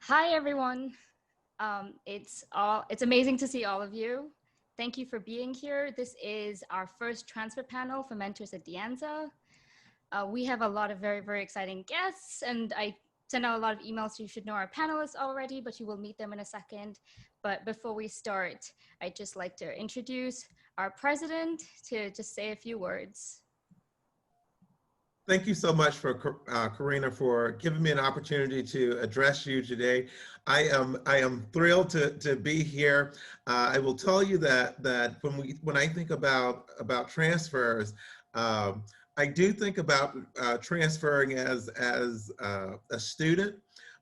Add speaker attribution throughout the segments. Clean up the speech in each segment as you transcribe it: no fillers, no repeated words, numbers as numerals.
Speaker 1: Hi, everyone. It's amazing to see all of you. Thank you for being here. This is our first transfer panel for mentors at the Anza. We have a lot of very exciting guests, and I sent out a lot of emails, so you should know our panelists already, but you will meet them in a second. But before we start, I'd just like to introduce our president to just say a few words.
Speaker 2: Thank you so much for Karina for giving me an opportunity to address you today. I am thrilled to be here. I will tell you that when I think about transfers, I do think about transferring as a student.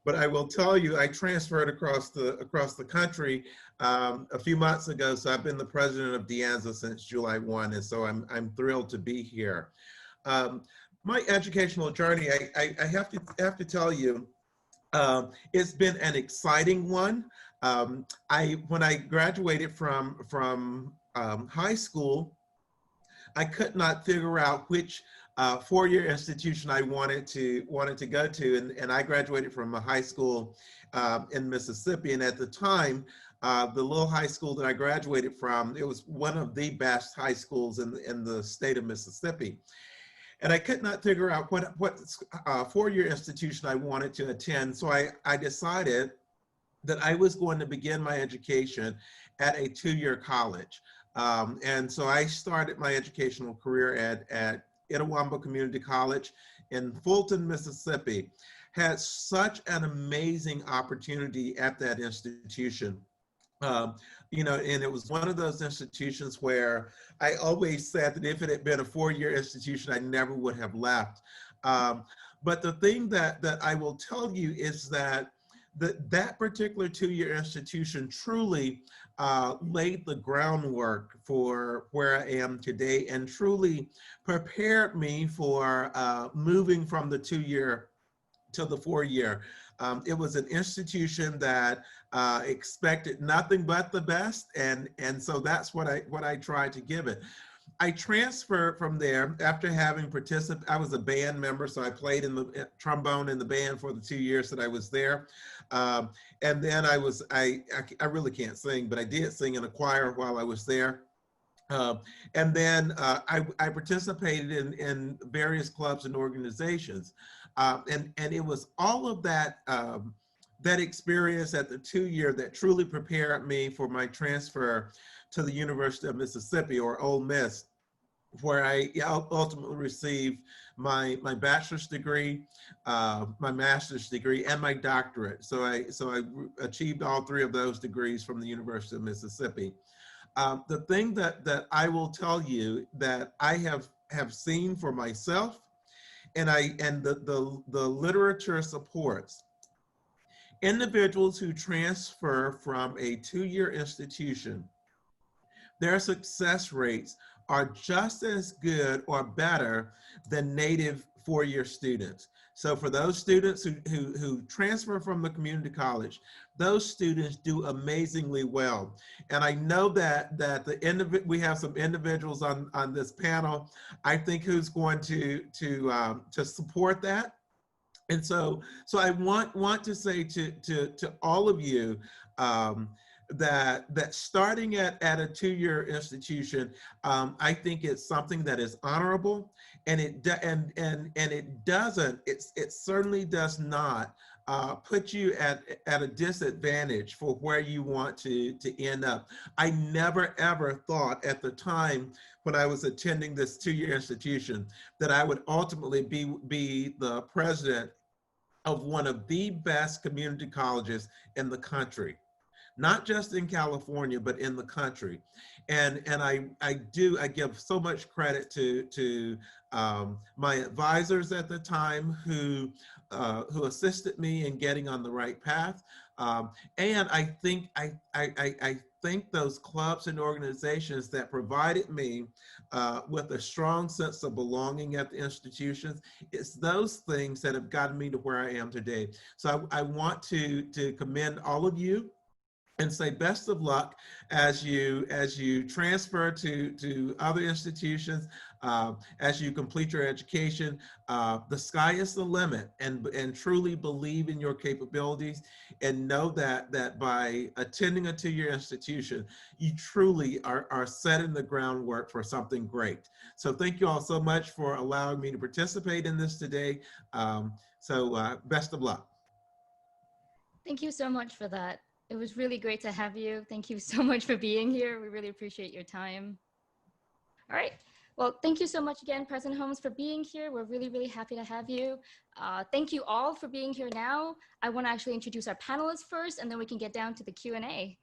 Speaker 2: But I will tell you, I transferred across the country a few months ago. So I've been the president of Anza since July 1, and so I'm thrilled to be here. My educational journey, I have to tell you, it's been an exciting one. When I graduated from high school, I could not figure out which four-year institution I wanted to go to, and I graduated from a high school in Mississippi. And at the time, the little high school that I graduated from, it was one of the best high schools in the state of Mississippi. And I could not figure out what four-year institution I wanted to attend. So I decided that I was going to begin my education at a two-year college. And so I started my educational career at Itawamba Community College in Fulton, Mississippi. Had such an amazing opportunity at that institution. You know, and it was one of those institutions where I always said that if it had been a four-year institution, I never would have left. But the thing that I will tell you is that that particular two-year institution truly laid the groundwork for where I am today and truly prepared me for moving from the two-year to the four-year. It was an institution that expected nothing but the best, and so that's what I tried to give it. I transferred from there after having participated. I was a band member, so I played in the trombone in the band for the 2 years that I was there. And then I really can't sing, but I did sing in a choir while I was there. And then I participated in various clubs and organizations. And it was all of that that experience at the two-year that truly prepared me for my transfer to the University of Mississippi, or Ole Miss, where I ultimately received my bachelor's degree, my master's degree, and my doctorate. So I achieved all three of those degrees from the University of Mississippi. The thing that I will tell you that I have seen for myself, and the literature supports, individuals who transfer from a two-year institution, their success rates are just as good or better than native four-year students. So for those students who transfer from the community college, those students do amazingly well. And I know that we have some individuals on this panel, I think, who's going to support that. And so I want to say to all of you that starting at a two-year institution, I think it's something that is honorable, and it certainly does not put you at a disadvantage for where you want to end up. I never ever thought at the time when I was attending this two-year institution that I would ultimately be the president of one of the best community colleges in the country. Not just in California, but in the country. And I give so much credit to my advisors at the time who assisted me in getting on the right path. And I think those clubs and organizations that provided me with a strong sense of belonging at the institutions, it's those things that have gotten me to where I am today. So I want to commend all of you and say best of luck as you transfer to other institutions, as you complete your education. The sky is the limit, and truly believe in your capabilities, and know that by attending a two-year institution, you truly are setting the groundwork for something great. So thank you all so much for allowing me to participate in this today. Best of luck.
Speaker 1: Thank you so much for that. It was really great to have you. Thank you so much for being here. We really appreciate your time. All right. Well, thank you so much again, President Holmes, for being here. We're really, really happy to have you. Thank you all for being here now. I want to actually introduce our panelists first, and then we can get down to the Q&A.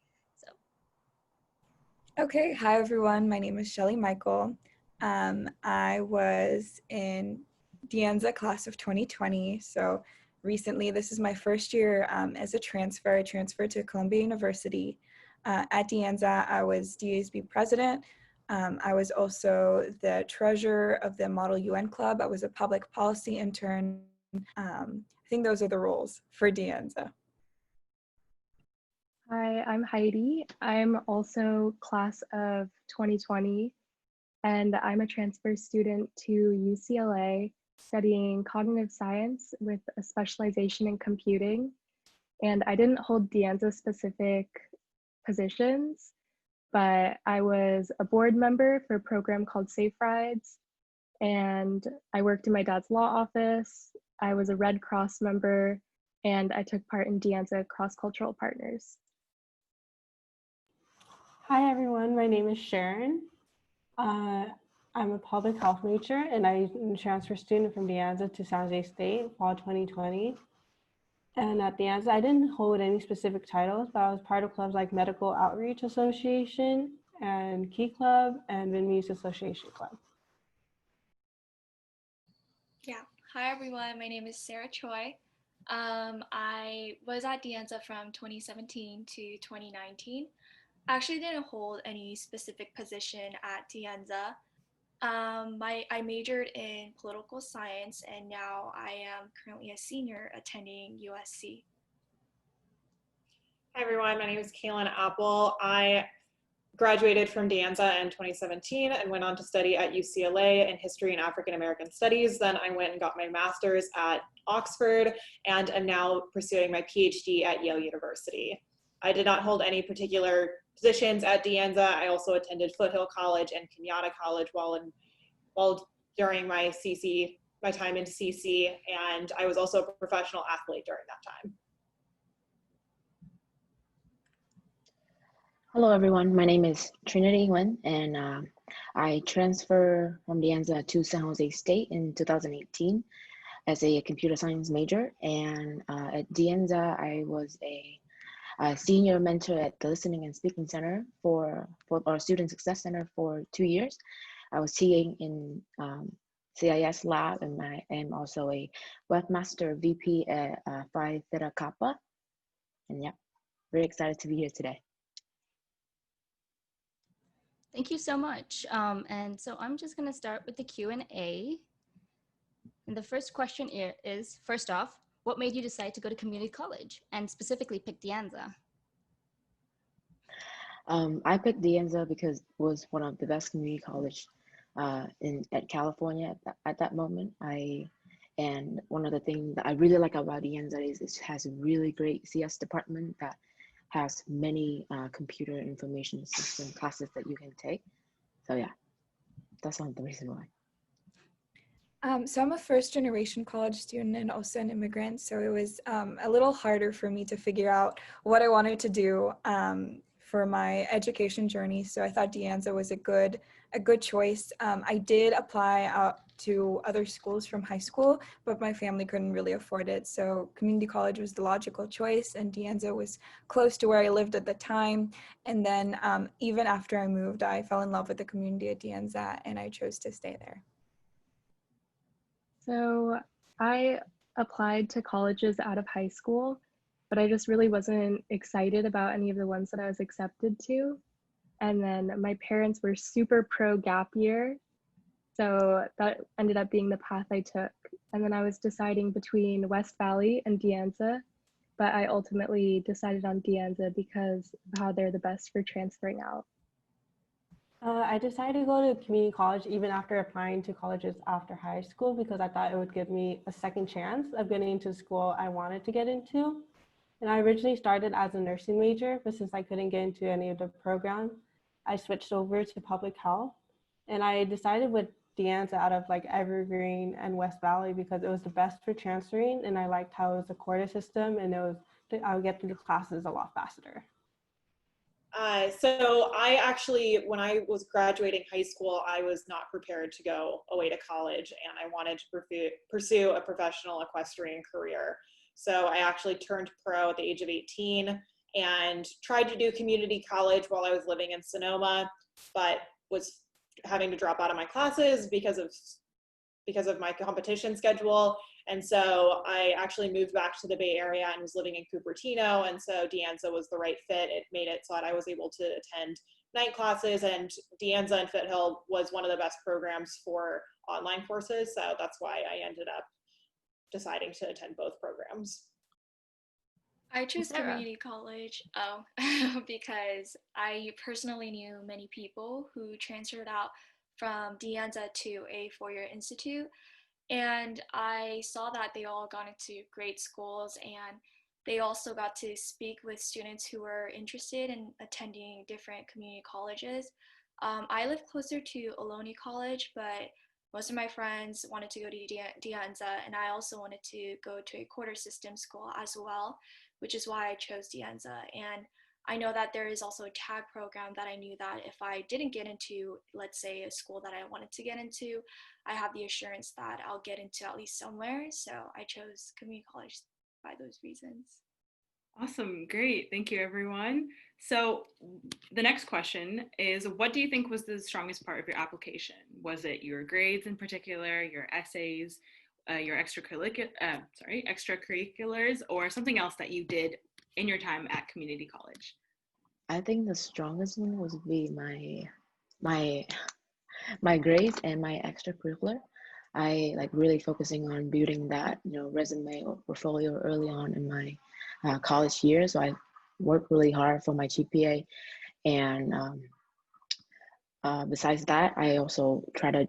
Speaker 3: Okay, hi everyone. My name is Shelly Michael. I was in De Anza class of 2020. So recently, this is my first year as a transfer. I transferred to Columbia University. At De Anza, I was DASB president. I was also the treasurer of the Model UN Club. I was a public policy intern. I think those are the roles for De Anza.
Speaker 4: Hi, I'm Heidi. I'm also class of 2020, and I'm a transfer student to UCLA studying cognitive science with a specialization in computing. And I didn't hold De Anza specific positions, but I was a board member for a program called Safe Rides, and I worked in my dad's law office. I was a Red Cross member, and I took part in De Anza Cross-Cultural Partners.
Speaker 5: Hi everyone, my name is Sharon. I'm a public health major and I'm a transfer student from De Anza to San Jose State, fall 2020. And at De Anza, I didn't hold any specific titles, but I was part of clubs like Medical Outreach Association and Key Club and Vietnamese Association Club.
Speaker 6: Yeah, hi everyone, my name is Sarah Choi. I was at De Anza from 2017 to 2019. I actually didn't hold any specific position at De Anza. I majored in political science and now I am currently a senior attending USC.
Speaker 7: Hi everyone, my name is Kaylin Apple. I graduated from De Anza in 2017 and went on to study at UCLA in History and African American Studies. Then I went and got my master's at Oxford and am now pursuing my PhD at Yale University. I did not hold any particular positions at De Anza. I also attended Foothill College and Kenyatta College while during my time in CC, and I was also a professional athlete during that time.
Speaker 8: Hello everyone, my name is Trinity Nguyen, and I transferred from De Anza to San Jose State in 2018 as a computer science major, and at De Anza I was a senior mentor at the Listening and Speaking Center for our Student Success Center for 2 years. I was TAing in CIS lab, and I am also a webmaster VP at Phi Theta Kappa. And yeah, very excited to be here today.
Speaker 1: Thank you so much. And so I'm just gonna start with the Q&A. And the first question is, first off, what made you decide to go to community college and specifically pick De Anza?
Speaker 8: I picked De Anza because it was one of the best community college at California at that moment. And one of the things that I really like about De Anza is it has a really great CS department that has many computer information system classes that you can take. So yeah, that's one of the reasons why.
Speaker 3: So I'm a first generation college student and also an immigrant. So it was a little harder for me to figure out what I wanted to do for my education journey. So I thought De Anza was a good choice. I did apply out to other schools from high school, but my family couldn't really afford it. So community college was the logical choice, and De Anza was close to where I lived at the time. And then even after I moved, I fell in love with the community at De Anza and I chose to stay there.
Speaker 4: So I applied to colleges out of high school, but I just really wasn't excited about any of the ones that I was accepted to. And then my parents were super pro gap year, so that ended up being the path I took. And then I was deciding between West Valley and De Anza, but I ultimately decided on De Anza because of how they're the best for transferring out.
Speaker 5: I decided to go to community college even after applying to colleges after high school because I thought it would give me a second chance of getting into school I wanted to get into. And I originally started as a nursing major, but since I couldn't get into any of the programs, I switched over to public health. And I decided with De Anza out of like Evergreen and West Valley because it was the best for transferring, and I liked how it was a quarter system and I would get through the classes a lot faster.
Speaker 7: So I actually, when I was graduating high school, I was not prepared to go away to college, and I wanted to pursue a professional equestrian career. So I actually turned pro at the age of 18 and tried to do community college while I was living in Sonoma, but was having to drop out of my classes because of my competition schedule. And so I actually moved back to the Bay Area and was living in Cupertino. And so De Anza was the right fit. It made it so that I was able to attend night classes, and De Anza and Foothill was one of the best programs for online courses. So that's why I ended up deciding to attend both programs.
Speaker 6: I chose
Speaker 1: Sarah.
Speaker 6: community college because I personally knew many people who transferred out from De Anza to a four-year institute, and I saw that they all got into great schools, and they also got to speak with students who were interested in attending different community colleges. I live closer to Ohlone College, but most of my friends wanted to go to De Anza, and I also wanted to go to a quarter system school as well, which is why I chose De Anza. And I know that there is also a tag program that I knew that if I didn't get into, let's say, a school that I wanted to get into, I have the assurance that I'll get into at least somewhere. So I chose community college by those reasons.
Speaker 9: Awesome, great. Thank you, everyone. So the next question is, what do you think was the strongest part of your application? Was it your grades in particular, your essays, your extracurriculars, or something else that you did in your time at community college?
Speaker 8: I think the strongest one would be my grades and my extracurricular. I like really focusing on building that, resume or portfolio early on in my college years. So I worked really hard for my GPA, and besides that, I also try to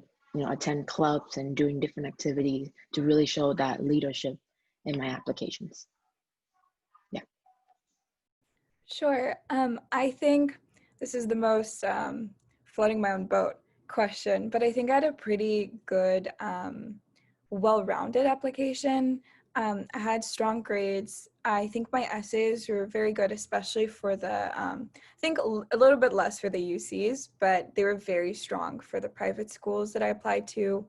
Speaker 8: attend clubs and doing different activities to really show that leadership in my applications. Yeah.
Speaker 3: Sure. I think this is the most floating my own boat question, but I think I had a pretty good, well-rounded application. I had strong grades. I think my essays were very good, especially for the, I think a little bit less for the UCs, but they were very strong for the private schools that I applied to.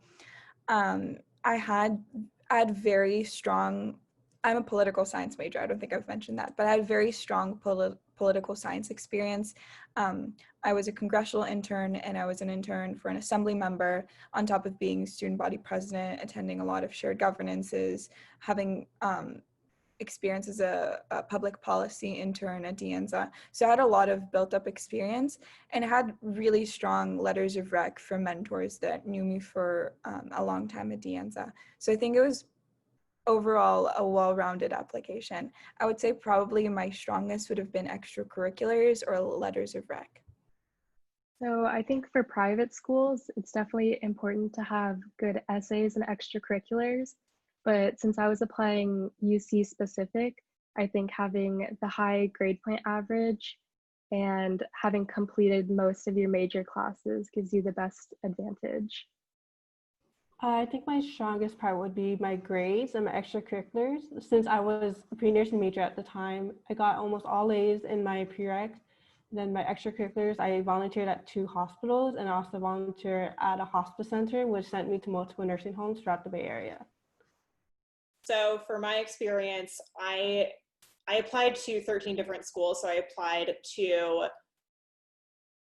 Speaker 3: I had very strong, I'm a political science major. I don't think I've mentioned that, but I had very strong political science experience. I was a congressional intern, and I was an intern for an assembly member, on top of being student body president, attending a lot of shared governances, having experience as a public policy intern at De Anza. So I had a lot of built up experience, and I had really strong letters of rec from mentors that knew me for a long time at De Anza. So I think it was overall a well-rounded application. I would say probably my strongest would have been extracurriculars or letters of rec.
Speaker 4: So I think for private schools, it's definitely important to have good essays and extracurriculars. But since I was applying UC specific, I think having the high grade point average and having completed most of your major classes gives you the best advantage.
Speaker 5: I think my strongest part would be my grades and my extracurriculars. Since I was a pre-nursing major at the time, I got almost all A's in my prereqs. Then my extracurriculars, I volunteered at 2 hospitals, and I also volunteered at a hospice center, which sent me to multiple nursing homes throughout the Bay Area.
Speaker 7: So for my experience, I applied to 13 different schools. So I applied to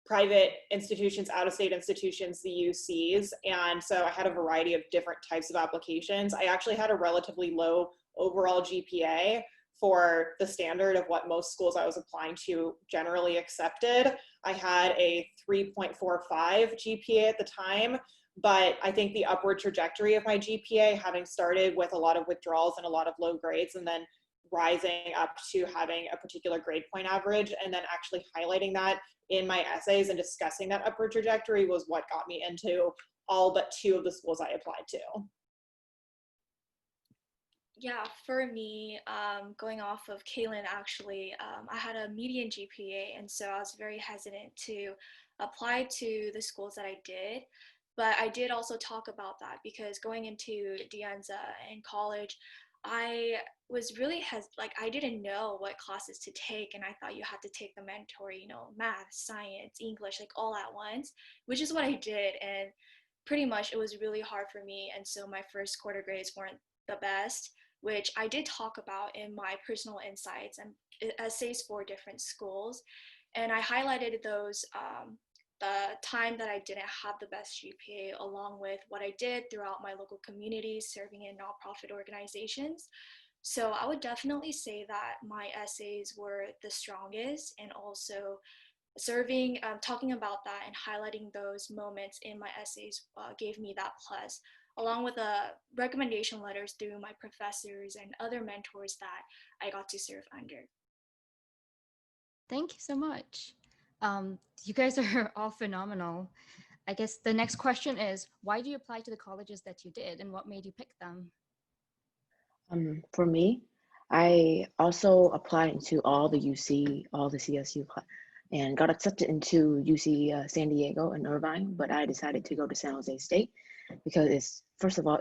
Speaker 7: private institutions, out-of-state institutions, the UCs. And so I had a variety of different types of applications. I actually had a relatively low overall GPA for the standard of what most schools I was applying to generally accepted. I had a 3.45 GPA at the time, but I think the upward trajectory of my GPA, having started with a lot of withdrawals and a lot of low grades, and then rising up to having a particular grade point average, and then actually highlighting that in my essays and discussing that upward trajectory was what got me into all but 2 of the schools I applied to.
Speaker 6: Yeah, for me, going off of Kaylin, actually, I had a median GPA, and so I was very hesitant to apply to the schools that I did. But I did also talk about that because going into De Anza in college, I was really I didn't know what classes to take, and I thought you had to take the mandatory, math, science, English, like all at once, which is what I did, and pretty much it was really hard for me, and so my first quarter grades weren't the best, which I did talk about in my personal insights and essays for different schools, and I highlighted those. The time that I didn't have the best GPA, along with what I did throughout my local communities, serving in nonprofit organizations. So I would definitely say that my essays were the strongest, and also talking about that and highlighting those moments in my essays gave me that plus, along with recommendation letters through my professors and other mentors that I got to serve under.
Speaker 1: Thank you so much. You guys are all phenomenal. I guess the next question is, why do you apply to the colleges that you did, and what made you pick them?
Speaker 8: For me, I also applied into all the CSU, and got accepted into UC San Diego and Irvine, but I decided to go to San Jose State because first of all,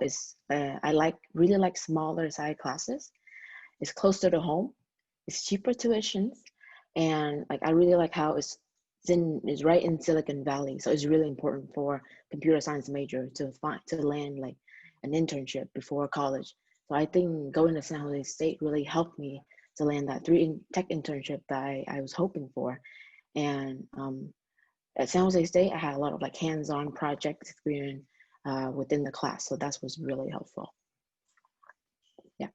Speaker 8: I really like smaller size classes. It's closer to home, it's cheaper tuitions, and I really like how it's right in Silicon Valley. So it's really important for computer science major to land like an internship before college. So I think going to San Jose State really helped me to land that tech internship that I was hoping for. And at San Jose State, I had a lot of hands-on project experience within the class. So that was really helpful. Yeah.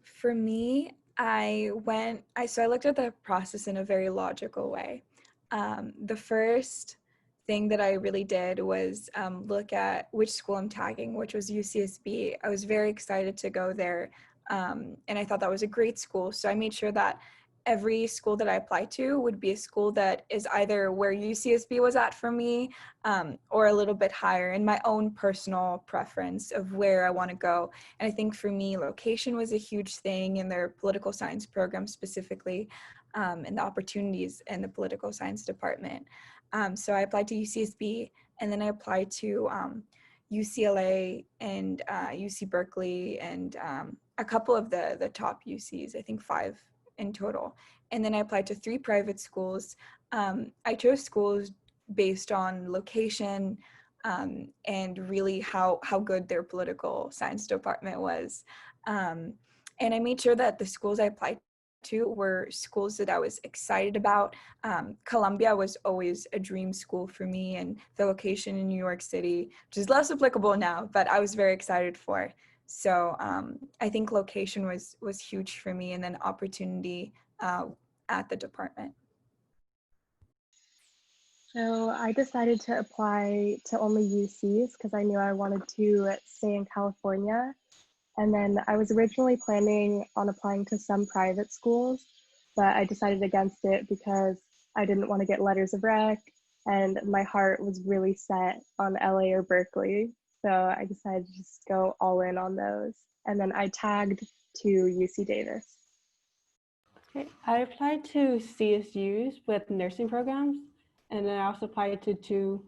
Speaker 3: For me, I looked at the process in a very logical way. The first thing that I really did was look at which school I'm tagging, which was UCSB. I was very excited to go there, and I thought that was a great school. So I made sure that every school that I applied to would be a school that is either where UCSB was at for me, or a little bit higher in my own personal preference of where I want to go. And I think for me, location was a huge thing in their political science program specifically, and the opportunities in the political science department. So I applied to UCSB, and then I applied to UCLA and UC Berkeley, and a couple of the top UCs, I think 5 in total. And then I applied to 3 private schools. I chose schools based on location, and really how good their political science department was. And I made sure that the schools I applied to were schools that I was excited about. Columbia was always a dream school for me, and the location in New York City, which is less applicable now, but I was very excited for. So I think location was huge for me, and then opportunity at the department.
Speaker 4: So I decided to apply to only UCs because I knew I wanted to stay in California. And then I was originally planning on applying to some private schools, but I decided against it because I didn't want to get letters of rec, and my heart was really set on LA or Berkeley. So I decided to just go all in on those. And then I tagged to UC Davis.
Speaker 5: Okay. I applied to CSUs with nursing programs, and then I also applied to two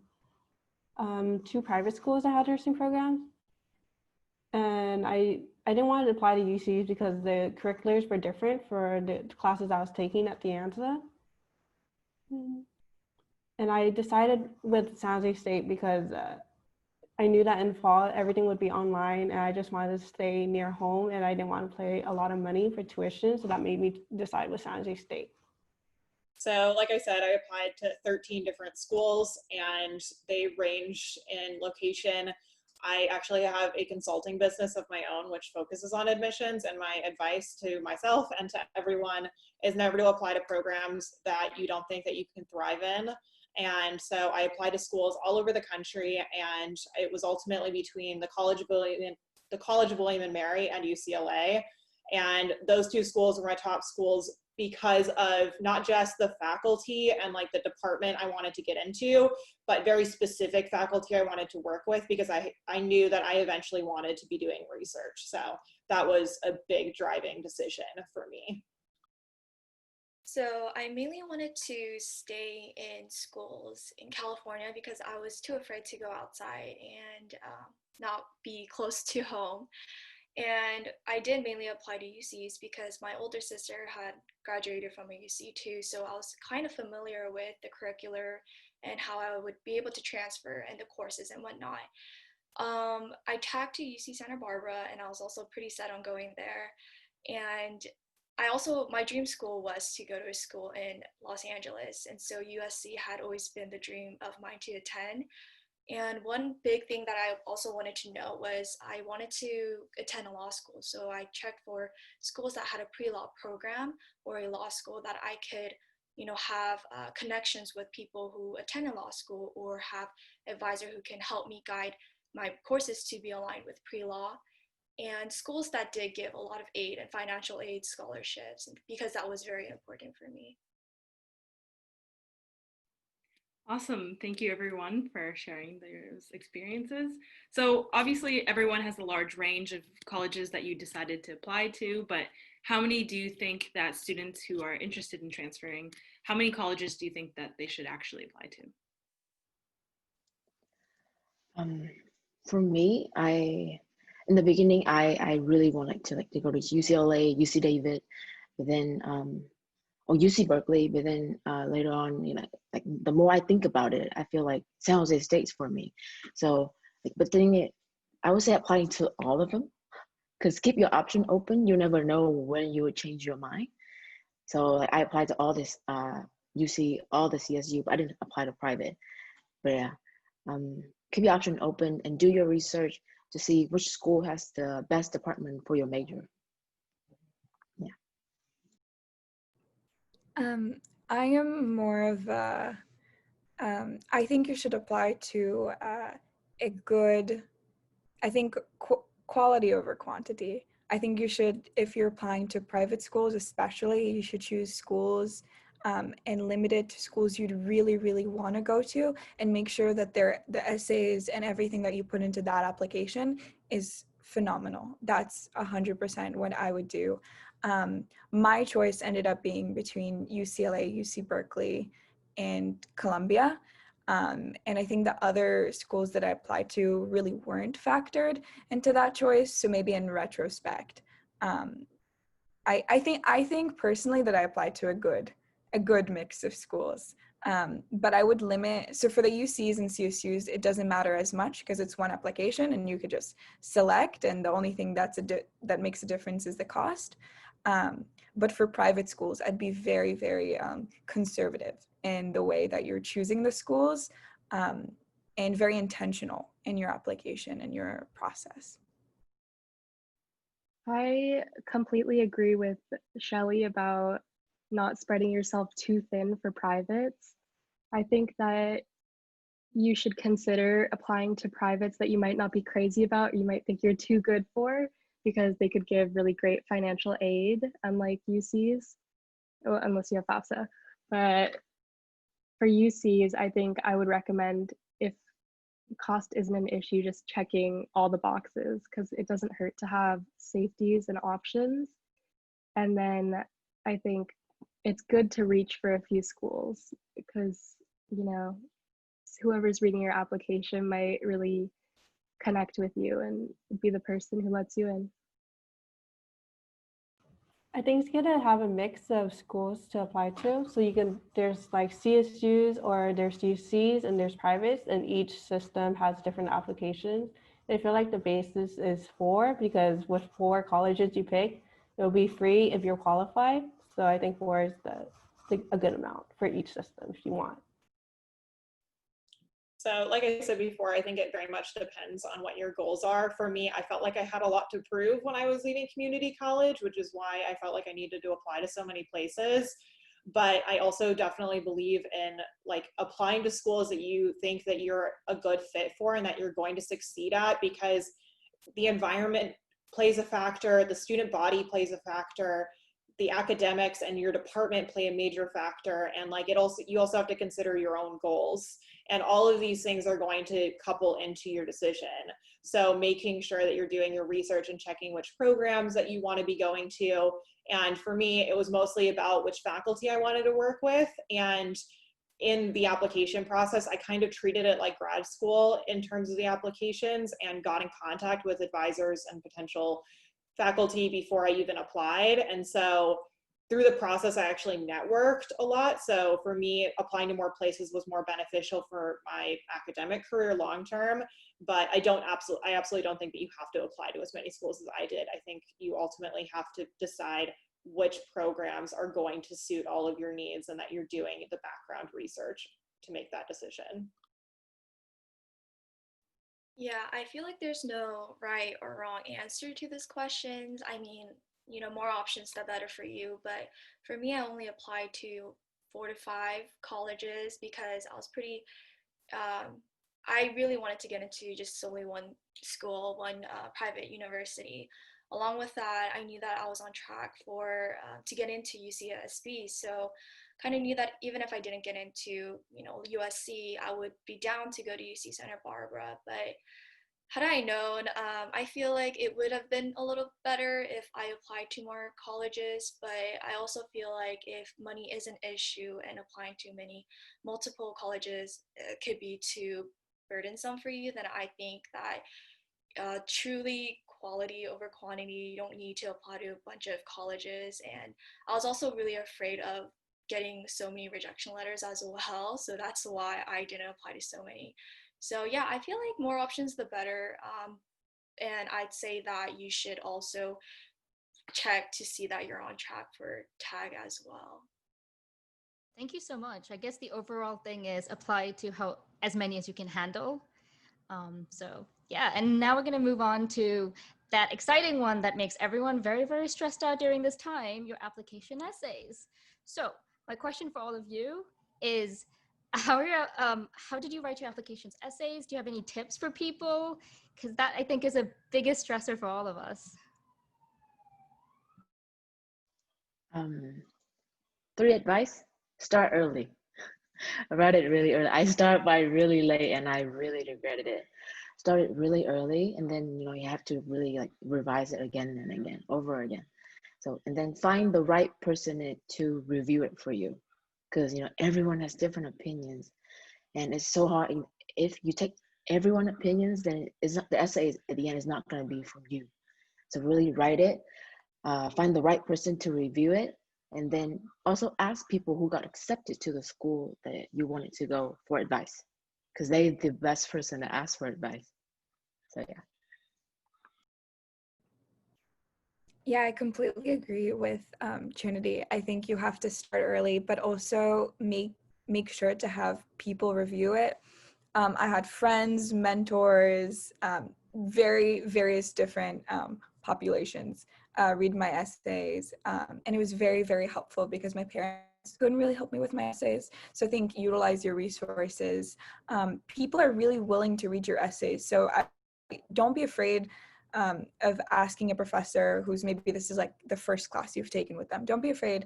Speaker 5: private schools that had nursing programs. And I didn't want to apply to UCs because the curriculars were different for the classes I was taking at the Anza. And I decided with San Jose State because I knew that in fall everything would be online, and I just wanted to stay near home, and I didn't want to pay a lot of money for tuition, so that made me decide with San Jose State.
Speaker 7: So like I said, I applied to 13 different schools, and they range in location. I actually have a consulting business of my own, which focuses on admissions, and my advice to myself and to everyone is never to apply to programs that you don't think that you can thrive in. And so I applied to schools all over the country, and it was ultimately between the College of William and Mary and UCLA. And those two schools were my top schools because of not just the faculty and like the department I wanted to get into, but very specific faculty I wanted to work with, because I knew that I eventually wanted to be doing research. So that was a big driving decision for me.
Speaker 6: So I mainly wanted to stay in schools in California because I was too afraid to go outside and not be close to home. And I did mainly apply to UCs because my older sister had graduated from a UC too, so I was kind of familiar with the curricular and how I would be able to transfer and the courses and whatnot. I tagged to UC Santa Barbara, and I was also pretty set on going there. And my dream school was to go to a school in Los Angeles, and so USC had always been the dream of mine to attend. And one big thing that I also wanted to know was I wanted to attend a law school. So I checked for schools that had a pre-law program or a law school that I could, have connections with people who attend a law school, or have an advisor who can help me guide my courses to be aligned with pre-law. And schools that did give a lot of aid and financial aid scholarships, because that was very important for me.
Speaker 9: Awesome. Thank you everyone for sharing those experiences. So obviously everyone has a large range of colleges that you decided to apply to, but how many do you think that students who are interested in transferring, how many colleges do you think that they should actually apply to?
Speaker 8: For me, in the beginning, I really wanted to go to UCLA, UC David, but then or UC Berkeley, but then later on, like the more I think about it, I feel like San Jose State's for me. So, but then I would say applying to all of them, because keep your option open. You never know when you would change your mind. So I applied to all this UC, all the CSU, but I didn't apply to private. But yeah, keep your option open and do your research to see which school has the best department for your major.
Speaker 3: I am more of a, I think you should apply to a good, I think quality over quantity. I think you should, if you're applying to private schools especially, you should choose schools and limit it to schools you'd really, really want to go to, and make sure that the essays and everything that you put into that application is phenomenal. That's 100% what I would do. My choice ended up being between UCLA, UC Berkeley, and Columbia. And I think the other schools that I applied to really weren't factored into that choice. So maybe in retrospect, I think personally that I applied to a good mix of schools. But I would limit, so for the UCs and CSUs, it doesn't matter as much because it's one application and you could just select, and the only thing that makes a difference is the cost. But for private schools, I'd be very, very conservative in the way that you're choosing the schools, and very intentional in your application and your process.
Speaker 4: I completely agree with Shelly about not spreading yourself too thin for privates. I think that you should consider applying to privates that you might not be crazy about, or you might think you're too good for, because they could give really great financial aid, unlike UCs, unless you have FAFSA. But for UCs, I think I would recommend, if cost isn't an issue, just checking all the boxes, because it doesn't hurt to have safeties and options. And then I think it's good to reach for a few schools, because, whoever's reading your application might really connect with you and be the person who lets you in.
Speaker 5: I think it's good to have a mix of schools to apply to. So there's like CSUs, or there's UCs, and there's privates, and each system has different applications. I feel like the basis is 4, because with 4 colleges you pick, it'll be free if you're qualified. So I think 4 is a good amount for each system if you want.
Speaker 7: So like I said before, I think it very much depends on what your goals are. For me, I felt like I had a lot to prove when I was leaving community college, which is why I felt like I needed to apply to so many places. But I also definitely believe in like applying to schools that you think that you're a good fit for and that you're going to succeed at, because the environment plays a factor, the student body plays a factor, the academics and your department play a major factor, and like you also have to consider your own goals, and all of these things are going to couple into your decision. So making sure that you're doing your research and checking which programs that you want to be going to. And for me, it was mostly about which faculty I wanted to work with. And in the application process, I kind of treated it like grad school in terms of the applications, and got in contact with advisors and potential faculty before I even applied. And so through the process, I actually networked a lot. So for me, applying to more places was more beneficial for my academic career long term. But I absolutely don't think that you have to apply to as many schools as I did. I think you ultimately have to decide which programs are going to suit all of your needs, and that you're doing the background research to make that decision.
Speaker 6: Yeah, I feel like there's no right or wrong answer to this question. I mean, more options the better for you. But for me, I only applied to 4 to 5 colleges because I really wanted to get into just solely one school, one private university. Along with that, I knew that I was on track to get into UCSB. So kind of knew that even if I didn't get into, USC, I would be down to go to UC Santa Barbara. But had I known, I feel like it would have been a little better if I applied to more colleges. But I also feel like if money is an issue and applying to multiple colleges could be too burdensome for you, then I think that truly quality over quantity, you don't need to apply to a bunch of colleges. And I was also really afraid of getting so many rejection letters as well, so that's why I didn't apply to so many. So yeah, I feel like more options the better, and I'd say that you should also check to see that you're on track for tag as well.
Speaker 1: Thank you so much. I guess the overall thing is apply to as many as you can handle. So yeah, and now we're going to move on to that exciting one that makes everyone very, very stressed out during this time, your application essays. So my question for all of you is, how did you write your applications essays? Do you have any tips for people? Because that, I think, is a biggest stressor for all of us.
Speaker 8: 3 advice: start early. I write it really early. I start by really late, and I really regretted it. Start it really early, and then you have to really like revise it again and again, over again. So, and then find the right person to review it for you, because everyone has different opinions, and it's so hard. If you take everyone's opinions, then the essay at the end is not going to be from you. So really write it, find the right person to review it, and then also ask people who got accepted to the school that you wanted to go for advice, because they're the best person to ask for advice. So yeah.
Speaker 3: Yeah, I completely agree with Trinity. I think you have to start early, but also make sure to have people review it. I had friends, mentors, various different populations read my essays, and it was very, very helpful because my parents couldn't really help me with my essays. So I think utilize your resources. People are really willing to read your essays, so don't be afraid of asking a professor who's maybe this is like the first class you've taken with them. Don't be afraid.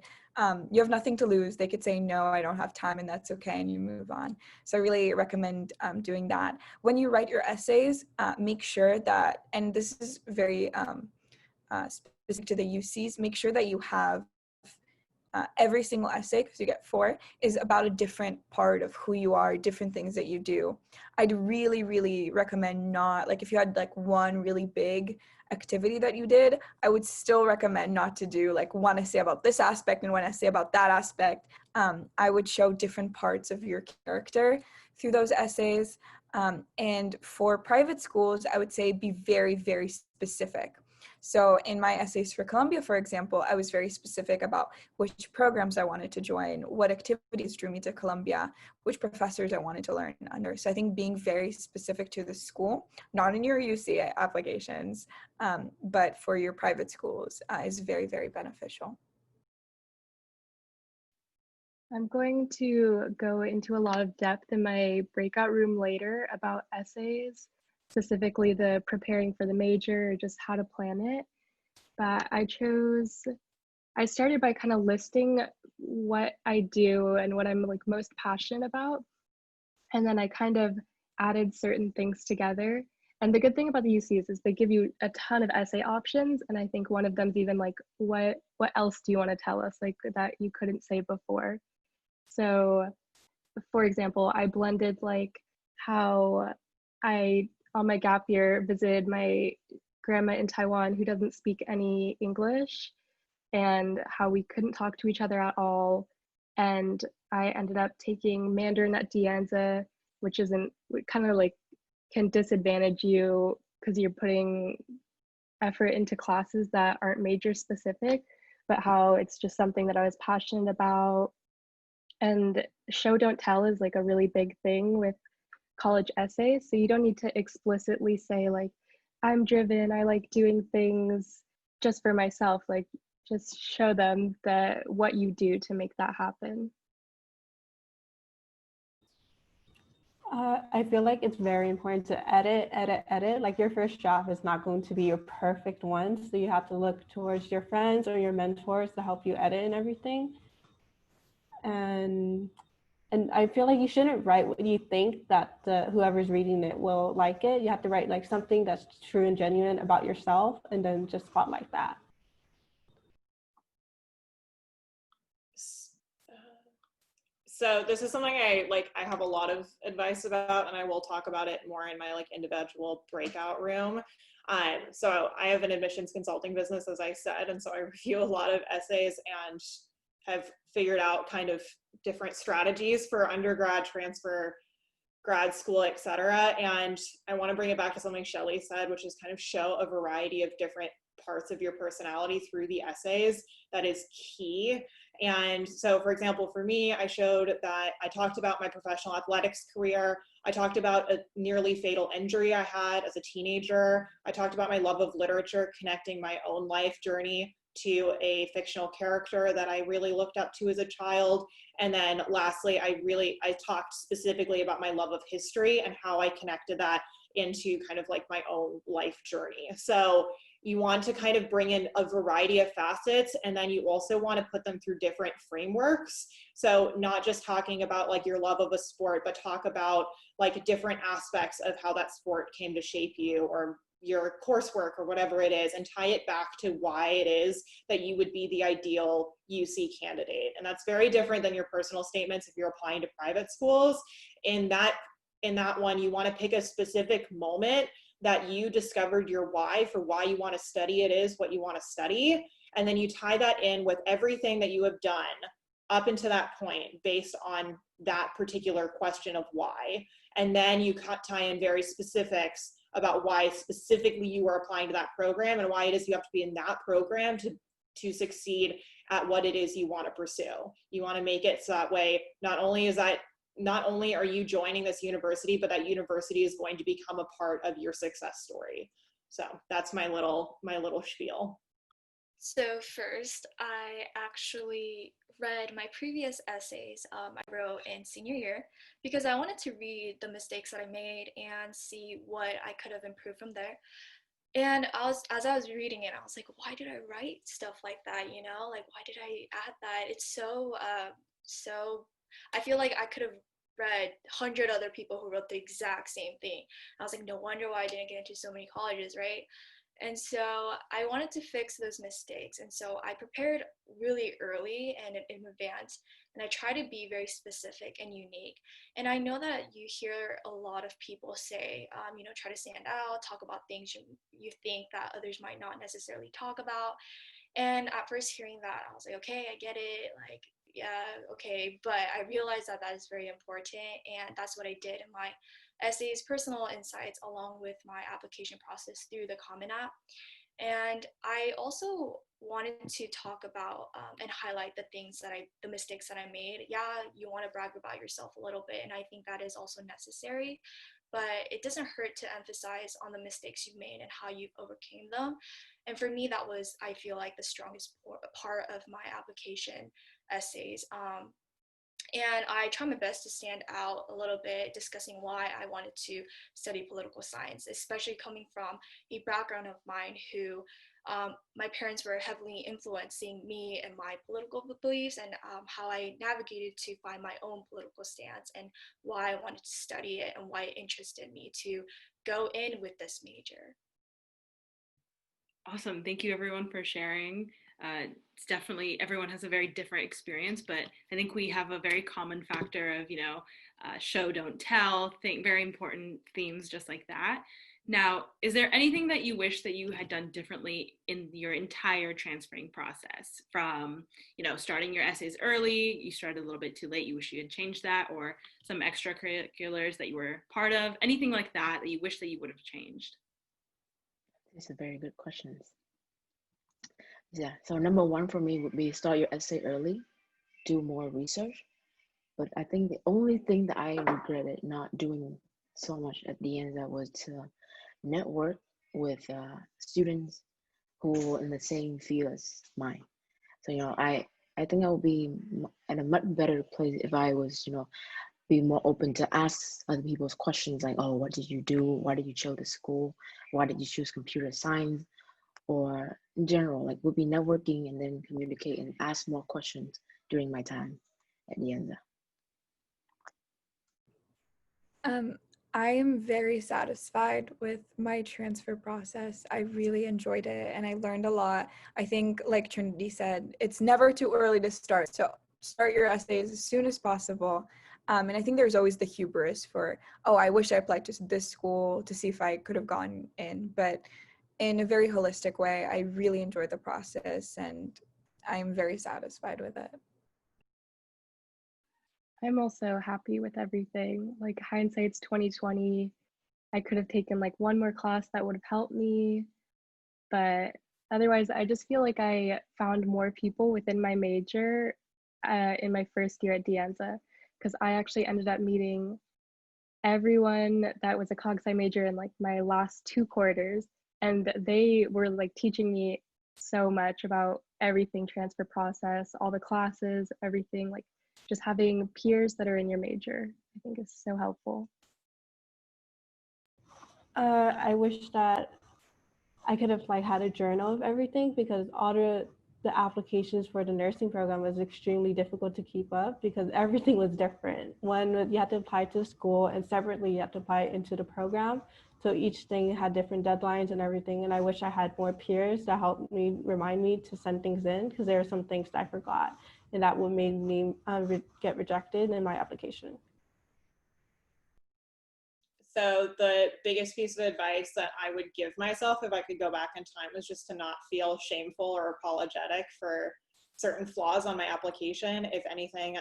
Speaker 3: You have nothing to lose. They could say, no, I don't have time, and that's okay, and you move on. So I really recommend doing that. When you write your essays, make sure that, and this is very specific to the UCs, make sure that you have every single essay, because you get 4, is about a different part of who you are, different things that you do. I'd really, really recommend not, like if you had like one really big activity that you did, I would still recommend not to do like one essay about this aspect and one essay about that aspect. I would show different parts of your character through those essays. And for private schools, I would say be very, very specific. So in my essays for Columbia, for example, I was very specific about which programs I wanted to join, what activities drew me to Columbia, which professors I wanted to learn under. So I think being very specific to the school, not in your UCA applications, but for your private schools is very, very beneficial.
Speaker 4: I'm going to go into a lot of depth in my breakout room later about essays. specifically the preparing for the major or just how to plan it. But I started by kind of listing what I do and what I'm like most passionate about. And then I kind of added certain things together. And the good thing about the UCs is they give you a ton of essay options. And I think one of them is even like, what else do you want to tell us, like that you couldn't say before? So for example, I blended like how I, on my gap year, visited my grandma in Taiwan who doesn't speak any English, and how we couldn't talk to each other at all. And I ended up taking Mandarin at De Anza, which isn't kind of like can disadvantage you because you're putting effort into classes that aren't major specific, but how it's just something that I was passionate about. And show don't tell is like a really big thing with college essays. So you don't need to explicitly say like, I'm driven, I like doing things just for myself. Like just show them that what you do to make that happen.
Speaker 5: I feel like it's very important to edit. Like your first draft is not going to be your perfect one. So you have to look towards your friends or your mentors to help you edit and everything. And I feel like you shouldn't write what you think that whoever's reading it will like it. You have to write like something that's true and genuine about yourself, and then just spotlight that.
Speaker 7: So this is something I have a lot of advice about, and I will talk about it more in my like individual breakout room. So I have an admissions consulting business, as I said, and so I review a lot of essays and have figured out kind of different strategies for undergrad, transfer, grad school, etc. And I want to bring it back to something Shelly said, which is kind of show a variety of different parts of your personality through the essays. That is key. And so, for example, for me, I showed that I talked about my professional athletics career. I talked about a nearly fatal injury I had as a teenager. I talked about my love of literature, connecting my own life journey to a fictional character that I really looked up to as a child. And then lastly, I talked specifically about my love of history and how I connected that into kind of like my own life journey. So you want to kind of bring in a variety of facets, and then you also want to put them through different frameworks. So not just talking about like your love of a sport, but talk about like different aspects of how that sport came to shape you, or your coursework, or whatever it is, and tie it back to why it is that you would be the ideal UC candidate. And that's very different than your personal statements if you're applying to private schools. In that one, you want to pick a specific moment that you discovered your why for why you want to study it is what you want to study. And then you tie that in with everything that you have done up until that point based on that particular question of why. And then you tie in very specifics about why specifically you are applying to that program and why it is you have to be in that program to succeed at what it is you want to pursue. You want to make it so that way not only are you joining this university, but that university is going to become a part of your success story. So that's my little spiel.
Speaker 6: So first, I actually read my previous essays I wrote in senior year because I wanted to read the mistakes that I made and see what I could have improved from there. And as I was reading it, I was like, why did I write stuff like that? You know, like why did I add that? It's so I feel like I could have read 100 other people who wrote the exact same thing. I was like, no wonder why I didn't get into so many colleges, right? And so I wanted to fix those mistakes. And so I prepared really early and in advance. And I try to be very specific and unique. And I know that you hear a lot of people say, try to stand out, talk about things you think that others might not necessarily talk about. And at first hearing that, I was like, okay, I get it. Like, yeah, okay. But I realized that is very important. And that's what I did in my essays, personal insights, along with my application process through the Common App. And I also wanted to talk about and highlight the mistakes that I made. Yeah, you want to brag about yourself a little bit. And I think that is also necessary. But it doesn't hurt to emphasize on the mistakes you've made and how you've overcame them. And for me, that was, I feel like, the strongest part of my application essays. And I try my best to stand out a little bit, discussing why I wanted to study political science, especially coming from a background of mine who my parents were heavily influencing me and my political beliefs, and how I navigated to find my own political stance and why I wanted to study it and why it interested me to go in with this major.
Speaker 9: Awesome. Thank you everyone for sharing. It's definitely, everyone has a very different experience, but I think we have a very common factor of, show, don't tell, very important themes just like that. Now, is there anything that you wish that you had done differently in your entire transferring process from, starting your essays early, you started a little bit too late, you wish you had changed that, or some extracurriculars that you were part of, anything like that that you wish that you would have changed?
Speaker 8: These are very good questions. Yeah, so number one for me would be start your essay early, do more research. But I think the only thing that I regretted not doing so much at the end that was to network with students who were in the same field as mine. So, I think I would be at a much better place if I was, be more open to ask other people's questions like, oh, what did you do? Why did you choose the school? Why did you choose computer science? Or in general, like we'll be networking and then communicate and ask more questions during my time at the end.
Speaker 3: I am very satisfied with my transfer process. I really enjoyed it and I learned a lot. I think, like Trinity said, it's never too early to start. So start your essays as soon as possible. And I think there's always the hubris for, oh, I wish I applied to this school to see if I could have gone in. But in a very holistic way, I really enjoyed the process and I'm very satisfied with it.
Speaker 4: I'm also happy with everything. Like hindsight's 2020. I could have taken like one more class that would have helped me, but otherwise I just feel like I found more people within my major in my first year at De Anza, because I actually ended up meeting everyone that was a cog sci major in like my last 2 quarters, and they were like teaching me so much about everything transfer process, all the classes, everything. Like just having peers that are in your major, I think is so helpful.
Speaker 5: I wish that I could have had a journal of everything, because all the applications for the nursing program was extremely difficult to keep up because everything was different. One, you had to apply to school, and separately you had to apply into the program. So each thing had different deadlines and everything. And I wish I had more peers that helped me, remind me to send things in, because there are some things that I forgot, and that would make me get rejected in my application.
Speaker 7: So the biggest piece of advice that I would give myself if I could go back in time is just to not feel shameful or apologetic for certain flaws on my application. If anything,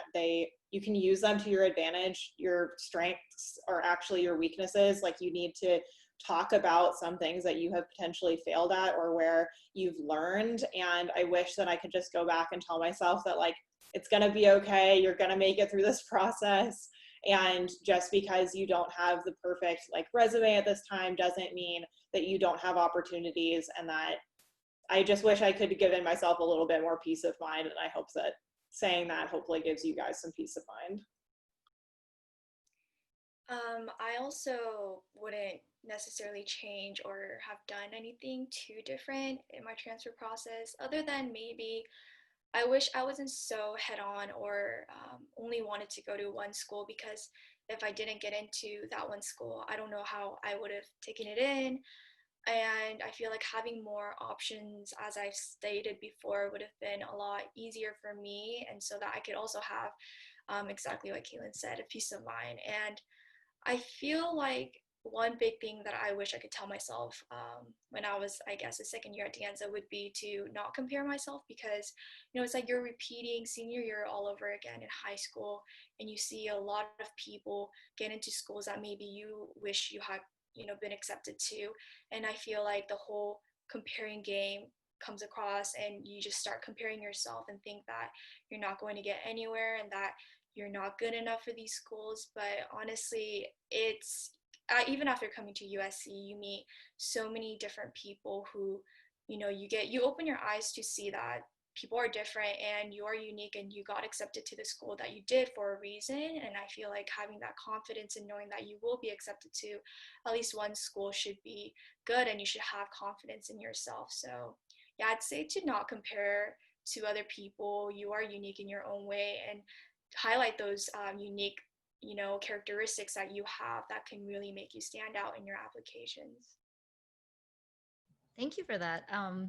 Speaker 7: you can use them to your advantage. Your strengths are actually your weaknesses. Like, you need to talk about some things that you have potentially failed at or where you've learned. And I wish that I could just go back and tell myself that, like, it's gonna be okay, you're gonna make it through this process. And just because you don't have the perfect resume at this time doesn't mean that you don't have opportunities, and that I just wish I could have given myself a little bit more peace of mind. And I hope that saying that hopefully gives you guys some peace of mind.
Speaker 6: I also wouldn't necessarily change or have done anything too different in my transfer process, other than maybe I wish I wasn't so head on or only wanted to go to one school, because if I didn't get into that one school, I don't know how I would have taken it in. And I feel like having more options, as I've stated before, would have been a lot easier for me. And so that I could also have exactly what Caitlin said, a peace of mind. And I feel like one big thing that I wish I could tell myself when I was, I guess, a second year at De Anza would be to not compare myself, because, it's like you're repeating senior year all over again in high school, and you see a lot of people get into schools that maybe you wish you had, been accepted to. And I feel like the whole comparing game comes across, and you just start comparing yourself and think that you're not going to get anywhere and that you're not good enough for these schools. But honestly, it's even after coming to USC, you meet so many different people who, you open your eyes to see that people are different and you're unique and you got accepted to the school that you did for a reason. And I feel like having that confidence and knowing that you will be accepted to at least one school should be good, and you should have confidence in yourself. So yeah, I'd say to not compare to other people. You are unique in your own way, and highlight those unique, characteristics that you have that can really make you stand out in your applications.
Speaker 1: Thank you for that.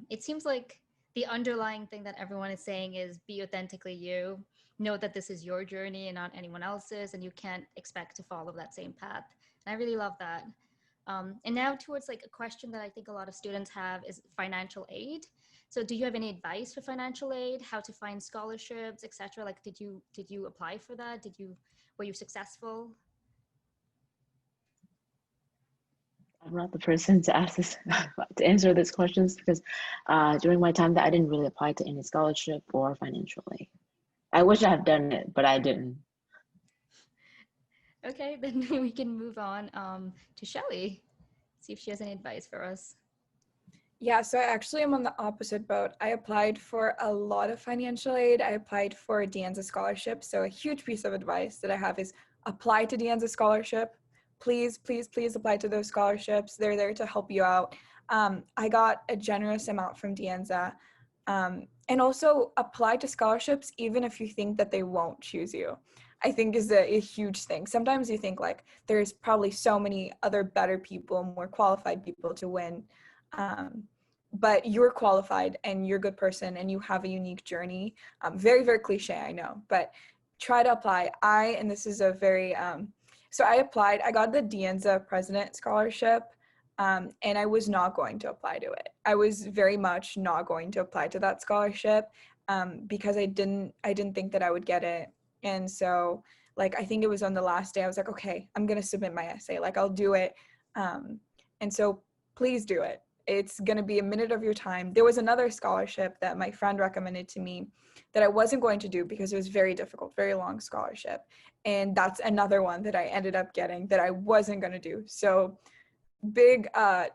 Speaker 1: It seems like the underlying thing that everyone is saying is be authentically you. Know that this is your journey and not anyone else's, and you can't expect to follow that same path. And I really love that. And now towards like a question that I think a lot of students have is financial aid. So do you have any advice for financial aid, how to find scholarships, etc.? Like, did you apply for that? Were you successful?
Speaker 8: I'm not the person to ask this to answer these questions because during my time that I didn't really apply to any scholarship or financial aid. I wish I had done it, but I didn't.
Speaker 1: Okay, then we can move on to Shelly, see if she has any advice for us.
Speaker 3: Yeah, so I actually am on the opposite boat. I applied for a lot of financial aid. I applied for a De Anza scholarship. So a huge piece of advice that I have is apply to De Anza scholarship. Please, please, please apply to those scholarships. They're there to help you out. I got a generous amount from De Anza. And also apply to scholarships even if you think that they won't choose you. I think is a huge thing. Sometimes you think like there's probably so many other better people, more qualified people to win. But you're qualified and you're a good person and you have a unique journey. Very, very cliche, I know, but try to apply. And this is a very, so I applied, I got the De Anza President Scholarship, and I was not going to apply to it. I was very much not going to apply to that scholarship because I didn't think that I would get it. And so like, I think it was on the last day, I was like, okay, I'm going to submit my essay. Like I'll do it. And so please do it. It's going to be a minute of your time. There was another scholarship that my friend recommended to me that I wasn't going to do because it was very difficult, very long scholarship. And that's another one that I ended up getting that I wasn't going to do. So big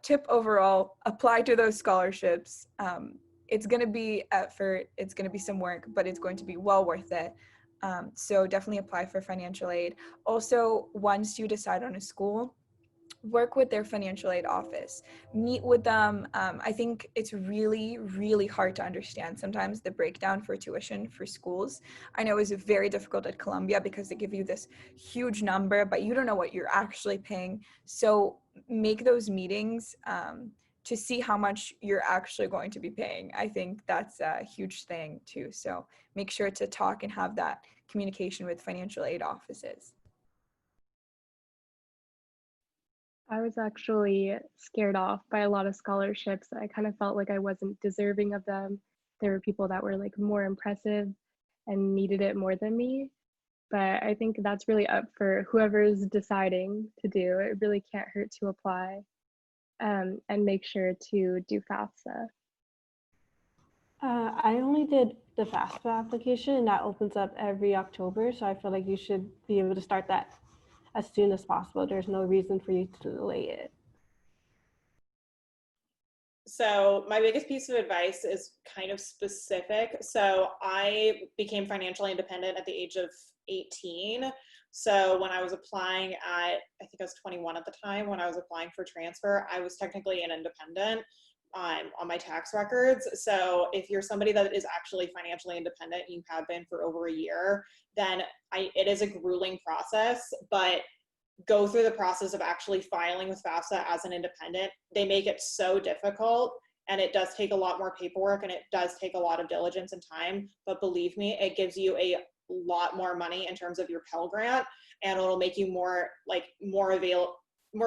Speaker 3: tip overall, apply to those scholarships. It's going to be effort, it's going to be some work, but it's going to be well worth it. So definitely apply for financial aid. Also, once you decide on a school, work with their financial aid office, meet with them. I think it's really, really hard to understand sometimes the breakdown for tuition for schools. I know it's very difficult at Columbia because they give you this huge number, but you don't know what you're actually paying. So make those meetings to see how much you're actually going to be paying. I think that's a huge thing too. So make sure to talk and have that communication with financial aid offices.
Speaker 4: I was actually scared off by a lot of scholarships. I kind of felt like I wasn't deserving of them. There were people that were like more impressive and needed it more than me. But I think that's really up for whoever's deciding to do. It really can't hurt to apply and make sure to do FAFSA.
Speaker 5: I only did the FAFSA application, and that opens up every October. So I feel like you should be able to start that as soon as possible. There's no reason for you to delay it.
Speaker 7: So my biggest piece of advice is kind of specific. So I became financially independent at the age of 18. So when I was applying I think I was 21 at the time, when I was applying for transfer, I was technically an independent on my tax records. So if you're somebody that is actually financially independent, you have been for over a year, then it is a grueling process, but go through the process of actually filing with FAFSA as an independent. They make it so difficult, and it does take a lot more paperwork, and it does take a lot of diligence and time, but believe me, it gives you a lot more money in terms of your Pell Grant, and it'll make you more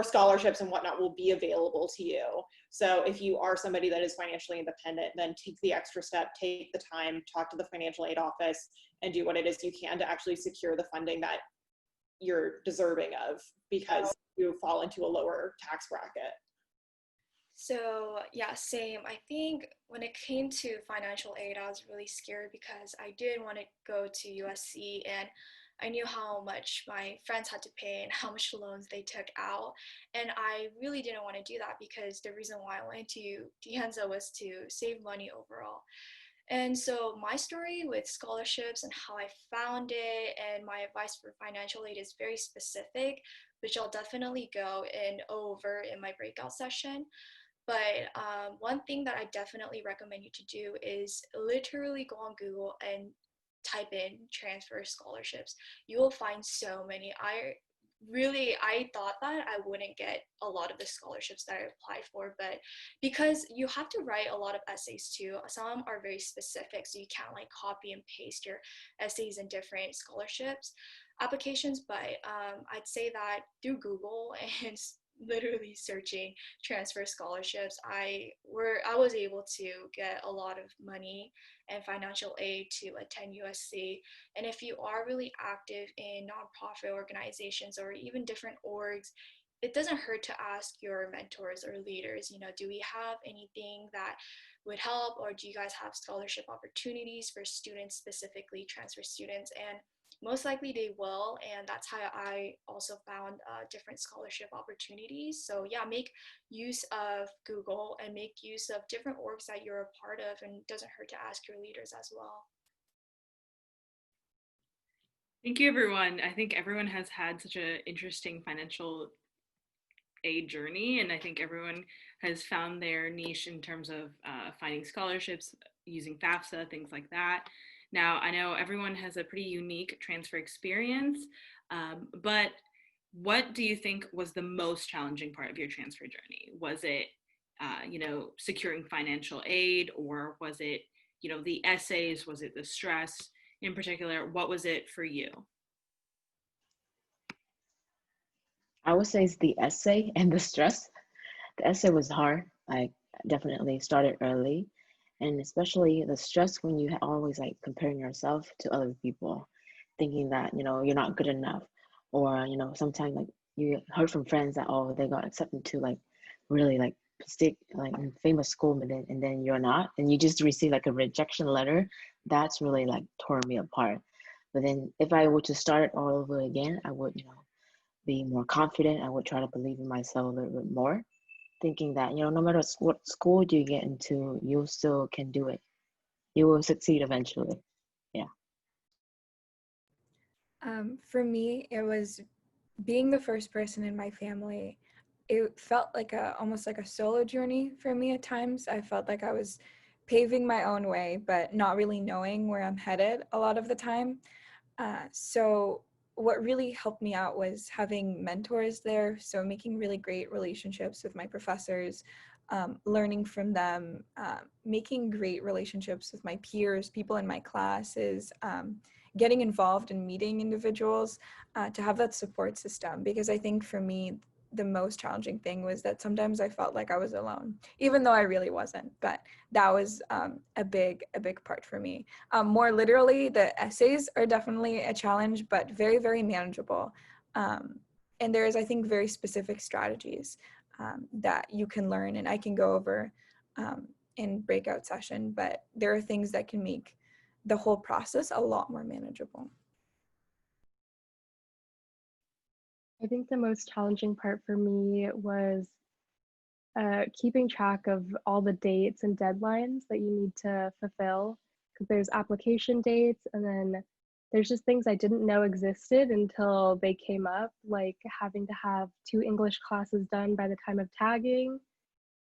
Speaker 7: scholarships and whatnot will be available to you. So if you are somebody that is financially independent, then take the extra step, take the time, talk to the financial aid office, and do what it is you can to actually secure the funding that you're deserving of, because you fall into a lower tax bracket.
Speaker 6: So yeah, same. I think when it came to financial aid, I was really scared because I did want to go to USC, and I knew how much my friends had to pay and how much loans they took out. And I really didn't want to do that because the reason why I went to De Anza was to save money overall. And so my story with scholarships and how I found it and my advice for financial aid is very specific, which I'll definitely go over in my breakout session. But one thing that I definitely recommend you to do is literally go on Google and type in transfer scholarships. You will find so many. I thought that I wouldn't get a lot of the scholarships that I applied for, but because you have to write a lot of essays too, some are very specific, so you can't like copy and paste your essays in different scholarships applications. But I'd say that through Google and literally searching transfer scholarships, I was able to get a lot of money and financial aid to attend USC. And if you are really active in nonprofit organizations or even different orgs, it doesn't hurt to ask your mentors or leaders, do we have anything that would help, or do you guys have scholarship opportunities for students, specifically transfer students? And most likely they will, and that's how I also found different scholarship opportunities. So yeah, make use of Google and make use of different orgs that you're a part of, and it doesn't hurt to ask your leaders as well.
Speaker 9: Thank you, everyone. I think everyone has had such an interesting financial aid journey, and I think everyone has found their niche in terms of finding scholarships, using FAFSA, things like that. Now, I know everyone has a pretty unique transfer experience, but what do you think was the most challenging part of your transfer journey? Was it, securing financial aid, or was it, the essays? Was it the stress in particular? What was it for you?
Speaker 8: I would say it's the essay and the stress. The essay was hard. I definitely started early, and especially the stress when you always like comparing yourself to other people, thinking that you're not good enough, or sometimes like you heard from friends that they got accepted to like really like stick like famous school, and then you're not, and you just receive like a rejection letter. That's really like tore me apart. But then if I were to start all over again, I would be more confident. I would try to believe in myself a little bit more, thinking that no matter what school you get into, you still can do it. You will succeed eventually. Yeah.
Speaker 3: For me, it was being the first person in my family. It felt like almost like a solo journey for me at times. I felt like I was paving my own way, but not really knowing where I'm headed a lot of the time. So what really helped me out was having mentors there. So making really great relationships with my professors, learning from them, making great relationships with my peers, people in my classes, getting involved in meeting individuals, to have that support system. Because I think for me, the most challenging thing was that sometimes I felt like I was alone, even though I really wasn't. But that was a big part for me. More literally, the essays are definitely a challenge, but very, very manageable. And there's, I think, very specific strategies that you can learn, and I can go over in breakout session, but there are things that can make the whole process a lot more manageable.
Speaker 4: I think the most challenging part for me was keeping track of all the dates and deadlines that you need to fulfill, because there's application dates, and then there's just things I didn't know existed until they came up, like having to have 2 English classes done by the time of tagging.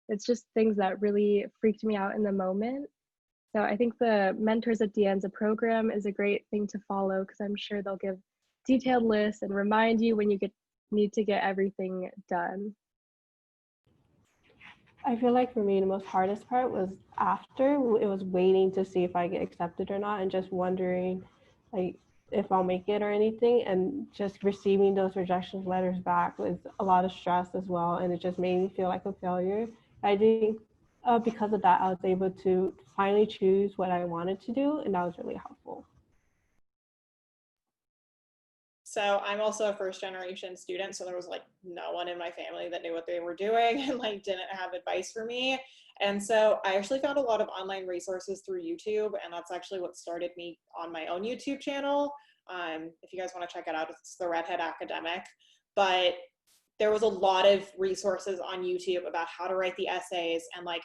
Speaker 4: It's just things that really freaked me out in the moment. So I think the Mentors at Anza program is a great thing to follow, because I'm sure they'll give detailed lists and remind you when you need to get everything done.
Speaker 5: I feel like for me, the most hardest part was after. It was waiting to see if I get accepted or not, and just wondering like if I'll make it or anything, and just receiving those rejection letters back was a lot of stress as well, and it just made me feel like a failure. I think because of that, I was able to finally choose what I wanted to do, and that was really helpful.
Speaker 7: So I'm also a first generation student, so there was like no one in my family that knew what they were doing and like didn't have advice for me. And so I actually found a lot of online resources through YouTube, and that's actually what started me on my own YouTube channel. If you guys want to check it out, it's the Redhead Academic. But there was a lot of resources on YouTube about how to write the essays and like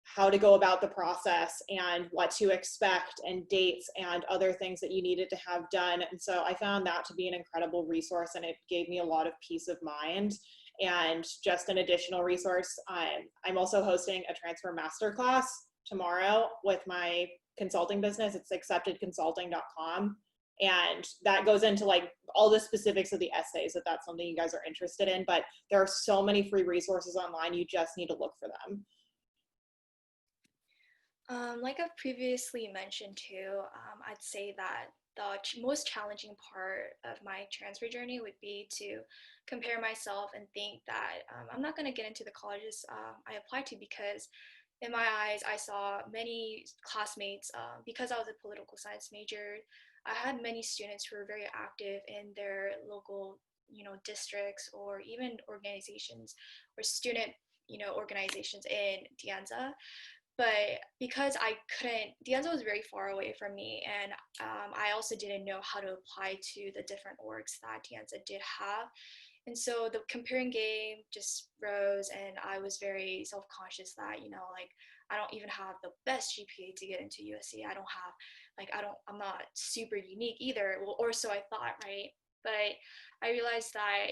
Speaker 7: how to go about the process and what to expect and dates and other things that you needed to have done. And so I found that to be an incredible resource, and it gave me a lot of peace of mind. And just an additional resource, I'm also hosting a transfer masterclass tomorrow with my consulting business. It's acceptedconsulting.com. And that goes into like all the specifics of the essays, if that's something you guys are interested in. But there are so many free resources online. You just need to look for them.
Speaker 6: Like I've previously mentioned too, I'd say that the most challenging part of my transfer journey would be to compare myself and think that I'm not going to get into the colleges I applied to, because in my eyes, I saw many classmates, because I was a political science major, I had many students who were very active in their local, districts or even organizations or student, organizations in De Anza. But because I couldn't, De Anza was very far away from me, and I also didn't know how to apply to the different orgs that De Anza did have. And so the comparing game just rose, and I was very self-conscious that, like, I don't even have the best GPA to get into USC. I'm not super unique either. Well, or so I thought, right? But I realized that,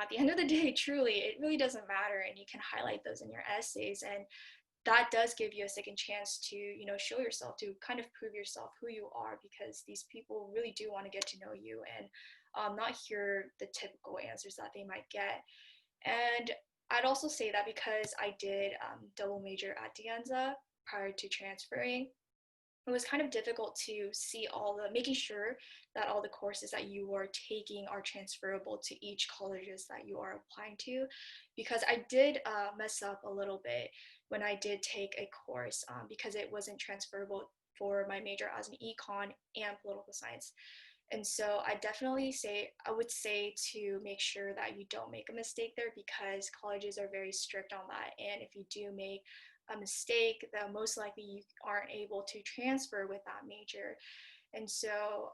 Speaker 6: at the end of the day, truly, it really doesn't matter, and you can highlight those in your essays. And that does give you a second chance to, show yourself, to kind of prove yourself who you are, because these people really do want to get to know you and not hear the typical answers that they might get. And I'd also say that because I did double major at De Anza prior to transferring, it was kind of difficult to see making sure that all the courses that you are taking are transferable to each colleges that you are applying to, because I did mess up a little bit when I did take a course because it wasn't transferable for my major as an econ and political science. And so I would say to make sure that you don't make a mistake there, because colleges are very strict on that. And if you do make a mistake, then most likely you aren't able to transfer with that major. And so,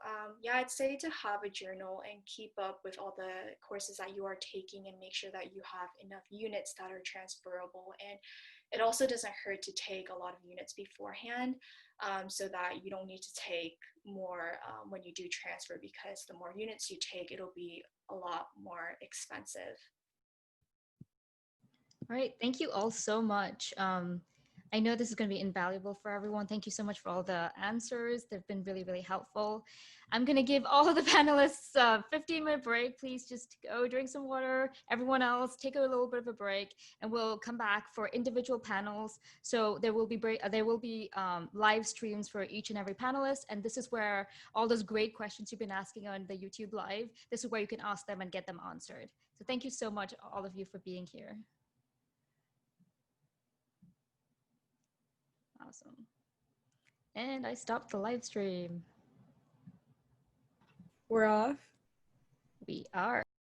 Speaker 6: I'd say to have a journal and keep up with all the courses that you are taking, and make sure that you have enough units that are transferable. And it also doesn't hurt to take a lot of units beforehand, so that you don't need to take more when you do transfer, because the more units you take, it'll be a lot more expensive.
Speaker 1: All right, thank you all so much. I know this is going to be invaluable for everyone. Thank you so much for all the answers. They've been really, really helpful. I'm going to give all of the panelists a 15-minute break. Please just go drink some water. Everyone else, take a little bit of a break, and we'll come back for individual panels. So there will be live streams for each and every panelist. And this is where all those great questions you've been asking on the YouTube Live, this is where you can ask them and get them answered. So thank you so much, all of you, for being here. Awesome. And I stopped the live stream.
Speaker 3: We're off.
Speaker 1: We are.